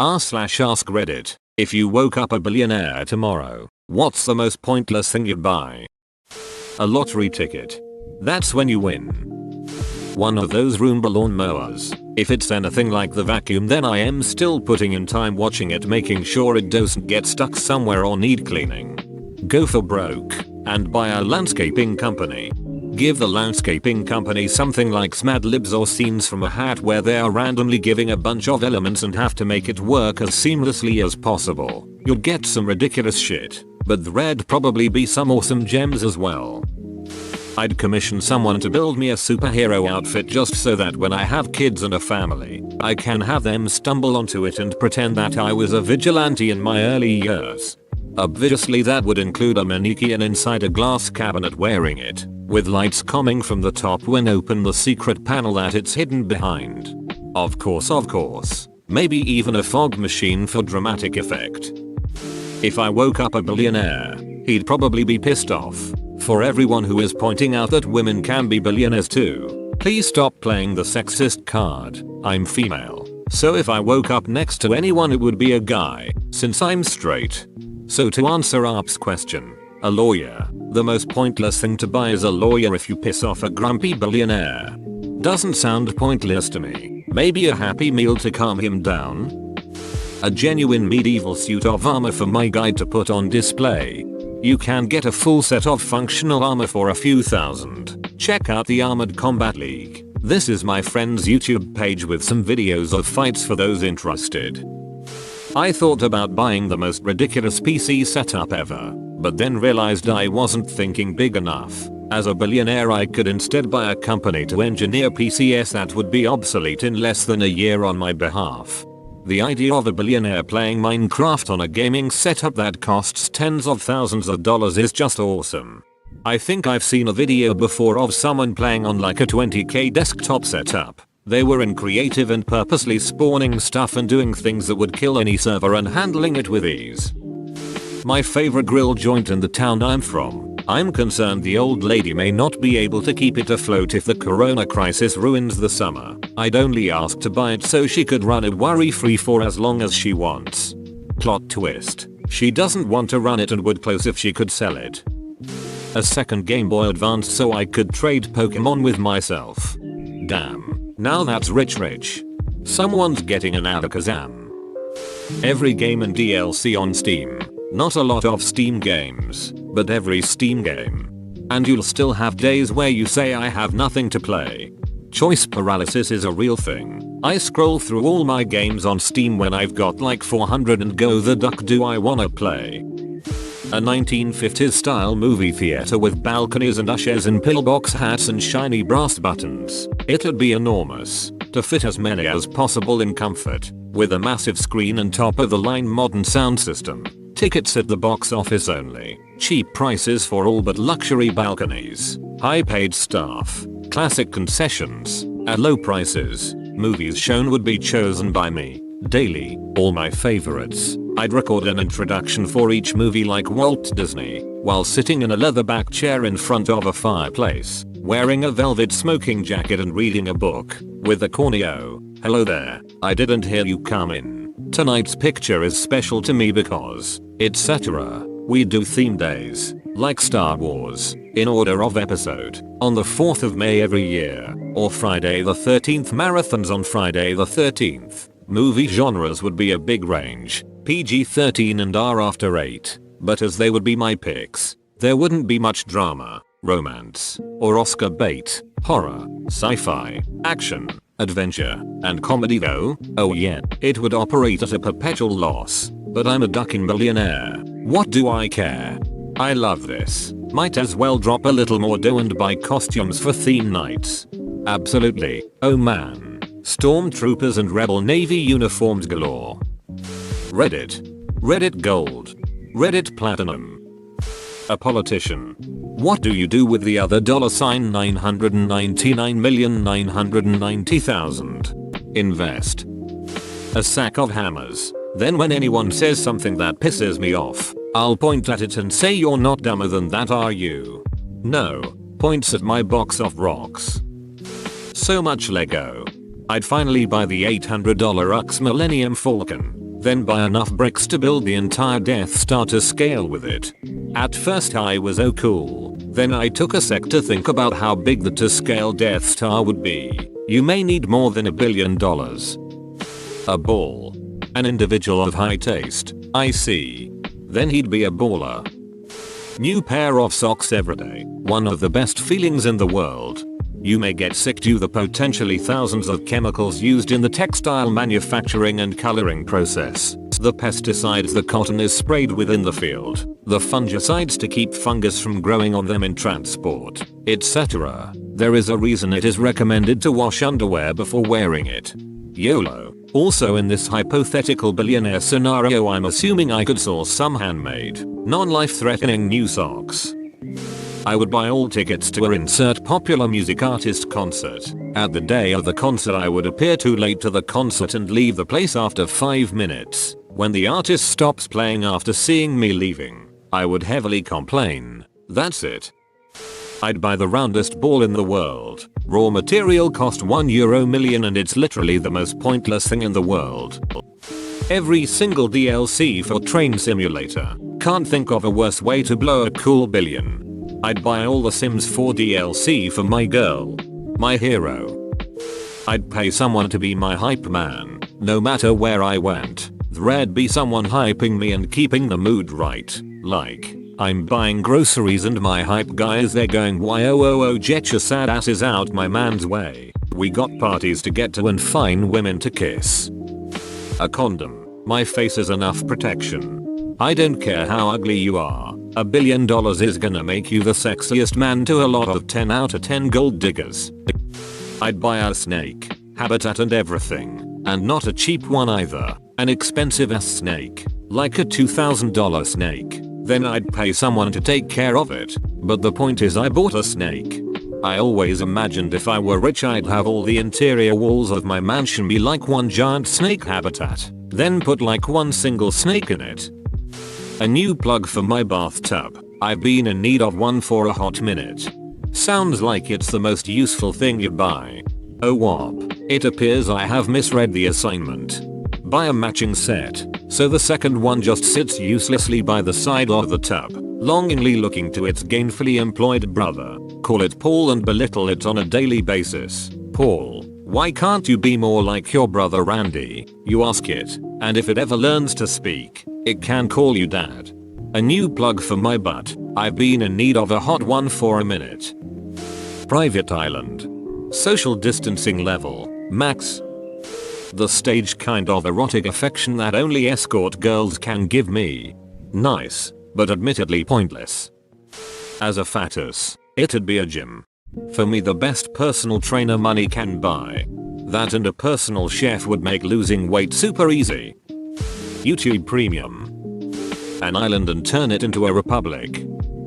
r/AskReddit. If you woke up a billionaire tomorrow, what's the most pointless thing you'd buy? A lottery ticket. That's when you win. One of those Roomba lawn mowers. If it's anything like the vacuum, then I am still putting in time watching it, making sure it doesn't get stuck somewhere or need cleaning. Go for broke and buy a landscaping company. Give the landscaping company something like Mad Libs or scenes from a hat where they are randomly giving a bunch of elements and have to make it work as seamlessly as possible. You'll get some ridiculous shit, but there'd probably be some awesome gems as well. I'd commission someone to build me a superhero outfit just so that when I have kids and a family, I can have them stumble onto it and pretend that I was a vigilante in my early years. Obviously that would include a mannequin inside a glass cabinet wearing it, with lights coming from the top when open the secret panel that it's hidden behind. Of course. Maybe even a fog machine for dramatic effect. If I woke up a billionaire, he'd probably be pissed off. For everyone who is pointing out that women can be billionaires too, please stop playing the sexist card. I'm female, so if I woke up next to anyone it would be a guy, since I'm straight. So to answer Arp's question, a lawyer. The most pointless thing to buy is a lawyer if you piss off a grumpy billionaire. Doesn't sound pointless to me. Maybe a happy meal to calm him down? A genuine medieval suit of armor for my guide to put on display. You can get a full set of functional armor for a few thousand. Check out the Armored Combat League. This is my friend's YouTube page with some videos of fights for those interested. I thought about buying the most ridiculous PC setup ever, but then realized I wasn't thinking big enough. As a billionaire I could instead buy a company to engineer PCs that would be obsolete in less than a year on my behalf. The idea of a billionaire playing Minecraft on a gaming setup that costs tens of thousands of dollars is just awesome. I think I've seen a video before of someone playing on like a $20,000 desktop setup. They were in creative and purposely spawning stuff and doing things that would kill any server and handling it with ease. My favorite grill joint in the town I'm from. I'm concerned the old lady may not be able to keep it afloat if the corona crisis ruins the summer. I'd only ask to buy it so she could run it worry-free for as long as she wants. Plot twist. She doesn't want to run it and would close if she could sell it. A second Game Boy Advance so I could trade Pokemon with myself. Damn. Now that's rich. Someone's getting an Alakazam. Every game and DLC on Steam. Not a lot of Steam games, but every Steam game. And you'll still have days where you say I have nothing to play. Choice paralysis is a real thing. I scroll through all my games on Steam when I've got like 400 and go the duck do I wanna play. A 1950s style movie theater with balconies and ushers in pillbox hats and shiny brass buttons. It'd be enormous, to fit as many as possible in comfort, with a massive screen and top of the line modern sound system. Tickets at the box office only. Cheap prices for all but luxury balconies. High paid staff. Classic concessions. At low prices. Movies shown would be chosen by me. Daily. All my favorites. I'd record an introduction for each movie like Walt Disney, while sitting in a leatherback chair in front of a fireplace, wearing a velvet smoking jacket and reading a book, with a corneo. Hello there, I didn't hear you come in. Tonight's picture is special to me because, etc. We do theme days, like Star Wars, in order of episode, on the 4th of May every year, or Friday the 13th marathons on Friday the 13th. Movie genres would be a big range, PG-13 and R after 8, but as they would be my picks, there wouldn't be much drama, romance, or Oscar bait, horror, sci-fi, action, adventure, and comedy though. Oh yeah, it would operate at a perpetual loss, but I'm a ducking millionaire. What do I care? I love this. Might as well drop a little more dough and buy costumes for theme nights. Absolutely. Oh man. Stormtroopers and Rebel Navy uniforms galore. Reddit. Reddit Gold. Reddit Platinum. A politician. What do you do with the other $999,990,000? Invest. A sack of hammers. Then when anyone says something that pisses me off, I'll point at it and say you're not dumber than that, are you? No. Points at my box of rocks. So much Lego. I'd finally buy the $800 UX Millennium Falcon. then buy enough bricks to build the entire Death Star to scale with it. At first I was oh cool, then I took a sec to think about how big the to scale Death Star would be. You may need more than $1 billion. A ball. An individual of high taste, I see. Then he'd be a baller. New pair of socks every day, one of the best feelings in the world. You may get sick due to the potentially thousands of chemicals used in the textile manufacturing and coloring process, the pesticides the cotton is sprayed with in the field, the fungicides to keep fungus from growing on them in transport, etc. There is a reason it is recommended to wash underwear before wearing it. YOLO. Also in this hypothetical billionaire scenario I'm assuming I could source some handmade, non-life threatening new socks. I would buy all tickets to a insert popular music artist concert. At the day of the concert I would appear too late to the concert and leave the place after 5 minutes. When the artist stops playing after seeing me leaving, I would heavily complain. That's it. I'd buy the roundest ball in the world. Raw material cost €1 million and it's literally the most pointless thing in the world. Every single DLC for Train Simulator. Can't think of a worse way to blow a cool billion. I'd buy all the Sims 4 DLC for my girl. My hero. I'd pay someone to be my hype man, no matter where I went. There'd be someone hyping me and keeping the mood right. Like, I'm buying groceries and my hype guy is there going YOOO get your sad asses out my man's way. We got parties to get to and fine women to kiss. A condom. My face is enough protection. I don't care how ugly you are. $1 billion is gonna make you the sexiest man to a lot of 10 out of 10 gold diggers. I'd buy a snake, habitat and everything, and not a cheap one either, an expensive ass snake, like a $2,000 snake. Then I'd pay someone to take care of it, but the point is I bought a snake. I always imagined if I were rich I'd have all the interior walls of my mansion be like one giant snake habitat, then put like one single snake in it. A new plug for my bathtub. I've been in need of one for a hot minute. Sounds like it's the most useful thing you buy. Oh wop. It appears I have misread the assignment. Buy a matching set, so the second one just sits uselessly by the side of the tub, longingly looking to its gainfully employed brother. Call it Paul and belittle it on a daily basis. Paul, why can't you be more like your brother Randy? You ask it, and if it ever learns to speak, it can call you dad. A new plug for my butt. I've been in need of a hot one for a minute. Private island. Social distancing level. Max. The staged kind of erotic affection that only escort girls can give me. Nice, but admittedly pointless. As a fatus, it'd be a gym. For me the best personal trainer money can buy. That and a personal chef would make losing weight super easy. YouTube Premium. An island and turn it into a republic.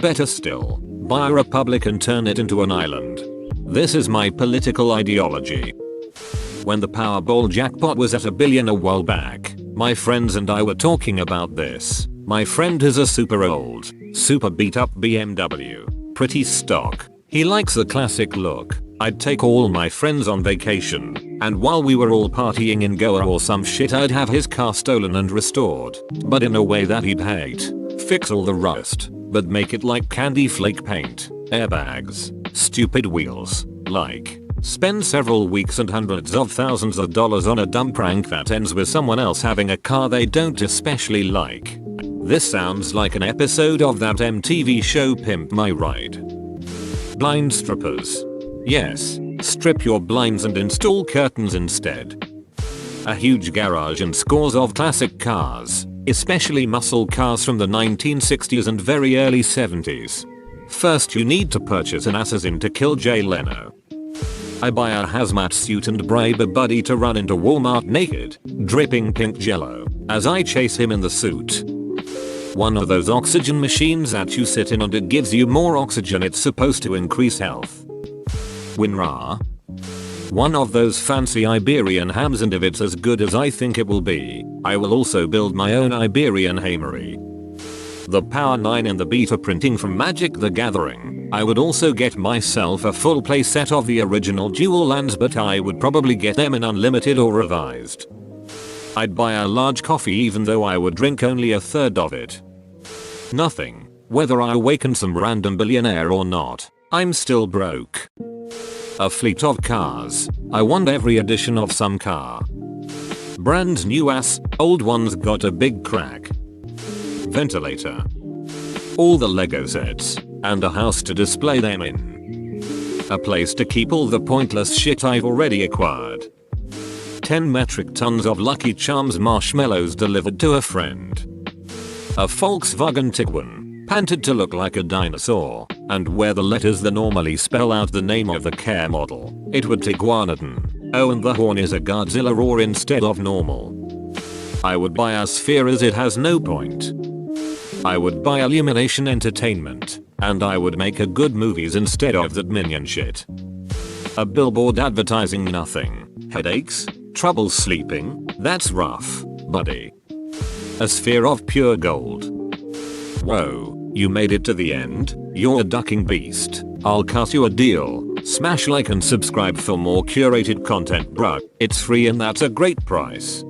Better still, buy a republic and turn it into an island. This is my political ideology. When the Powerball jackpot was at $1 billion a while back, my friends and I were talking about this. My friend has a super old, super beat up BMW. Pretty stock. He likes the classic look. I'd take all my friends on vacation, and while we were all partying in Goa or some shit I'd have his car stolen and restored, but in a way that he'd hate. Fix all the rust, but make it like candy flake paint, airbags, stupid wheels, like. Spend several weeks and hundreds of thousands of dollars on a dumb prank that ends with someone else having a car they don't especially like. This sounds like an episode of that MTV show Pimp My Ride. Blind strippers. Yes, strip your blinds and install curtains instead. A huge garage and scores of classic cars, especially muscle cars from the 1960s and very early 70s. First you need to purchase an assassin to kill Jay Leno. I buy a hazmat suit and bribe a buddy to run into Walmart naked, dripping pink jello, as I chase him in the suit. One of those oxygen machines that you sit in and it gives you more oxygen, it's supposed to increase health. WinRAR. One of those fancy Iberian hams, and if it's as good as I think it will be, I will also build my own Iberian hamery. The Power 9 and the beta printing from Magic the Gathering. I would also get myself a full playset of the original Dual Lands, but I would probably get them in unlimited or revised. I'd buy a large coffee even though I would drink only a third of it. Nothing. Whether I awaken some random billionaire or not, I'm still broke. A fleet of cars. I want every edition of some car. Brand new ass, old ones got a big crack. Ventilator. All the Lego sets, and a house to display them in. A place to keep all the pointless shit I've already acquired. 10 metric tons of Lucky Charms marshmallows delivered to a friend. A Volkswagen Tiguan, painted to look like a dinosaur, and where the letters that normally spell out the name of the car model, it would Tiguanadon. Oh, and the horn is a Godzilla roar instead of normal. I would buy a sphere as it has no point. I would buy Illumination Entertainment, and I would make a good movies instead of that minion shit. A billboard advertising nothing. Headaches? Trouble sleeping? That's rough, buddy. A sphere of pure gold. Whoa, you made it to the end? You're a ducking beast. I'll cut you a deal. Smash like and subscribe for more curated content, bruh. It's free and that's a great price.